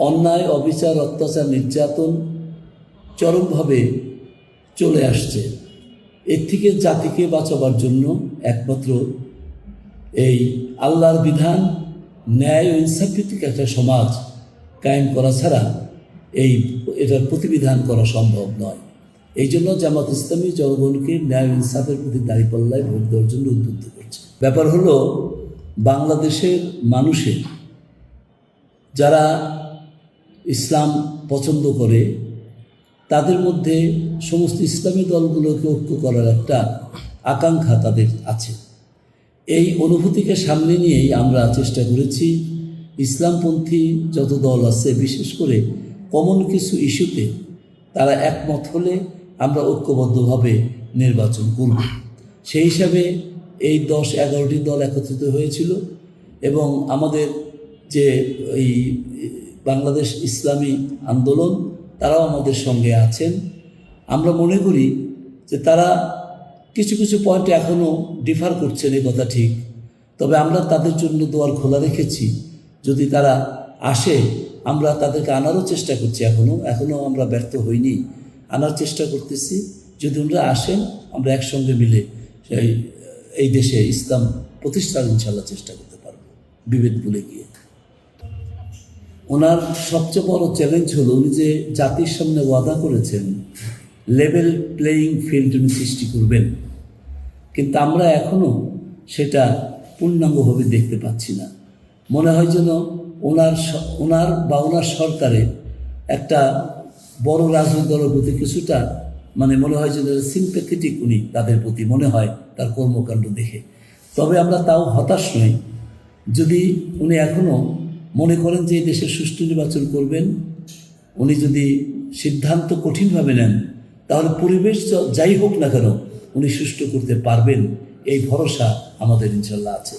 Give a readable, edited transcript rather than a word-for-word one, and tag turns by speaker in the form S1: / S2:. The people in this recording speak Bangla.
S1: অন্যায়, অবিচার, অত্যাচার, নির্যাতন চরমভাবে চলে আসছে। এর থেকে জাতিকে বাঁচাবার জন্য একমাত্র এই আল্লাহর বিধান, ন্যায় ও ইনসাফভিত্তিক একটা সমাজ কায়েম করা ছাড়া এটার প্রতিবিধান করা সম্ভব নয়। এই জন্য জামাত ইসলামী জনগণকে ন্যায় ইনসাফের প্রতি দাঁড়িপাল্লায় ভোট দেওয়ার জন্য উদ্বুদ্ধ করছে। ব্যাপার হলো, বাংলাদেশের মানুষের যারা ইসলাম পছন্দ করে তাদের মধ্যে সমস্ত ইসলামী দলগুলোকে ঐক্য করার একটা আকাঙ্ক্ষা তাদের আছে। এই অনুভূতিকে সামনে নিয়েই আমরা চেষ্টা করেছি ইসলামপন্থী যত দল আছে, বিশেষ করে কমন কিছু ইস্যুতে তারা একমত হলে আমরা ঐক্যবদ্ধভাবে নির্বাচন করব। সেই হিসাবে এই 10-11টি দল একত্রিত হয়েছিল এবং আমাদের যে এই বাংলাদেশ ইসলামী আন্দোলন, তারাও আমাদের সঙ্গে আছেন। আমরা মনে করি যে তারা কিছু কিছু পয়েন্টে এখনও ডিফার করছেন, এই কথা ঠিক, তবে আমরা তাদের জন্য দোয়ার খোলা রেখেছি। যদি তারা আসে, আমরা তাদেরকে আনারও চেষ্টা করছি, এখনও আমরা ব্যর্থ হইনি, আনার চেষ্টা করতেছি। যদি ওনারা আসেন, আমরা একসঙ্গে মিলে এই দেশে ইসলাম প্রতিষ্ঠার ইনশাল্লাহ চেষ্টা করতে পারব, বিভেদ ভুলে গিয়ে। ওনার সবচেয়ে বড় চ্যালেঞ্জ হলো, উনি যে জাতির সামনে ওয়াদা করেছেন লেভেল প্লেয়িং ফিল্ড উনি সৃষ্টি করবেন, কিন্তু আমরা এখনও সেটা পূর্ণাঙ্গভাবে দেখতে পাচ্ছি না। মনে হয় যেন ওনার সরকারে একটা বড় রাজনৈতিক দলের প্রতি কিছুটা মনে হয় যেন সিম্প্যাথেটিক উনি তাদের প্রতি মনে হয় তার কর্মকাণ্ড দেখে। তবে আমরা তাও হতাশ নই। যদি উনি এখনও মনে করেন যে এই দেশের সুষ্ঠু নির্বাচন করবেন, উনি যদি সিদ্ধান্ত কঠিনভাবে নেন, তাহলে পরিবেশ যাই হোক না কেন উনি সুষ্ঠু করতে পারবেন, এই ভরসা আমাদের ইনশাল্লাহ আছে।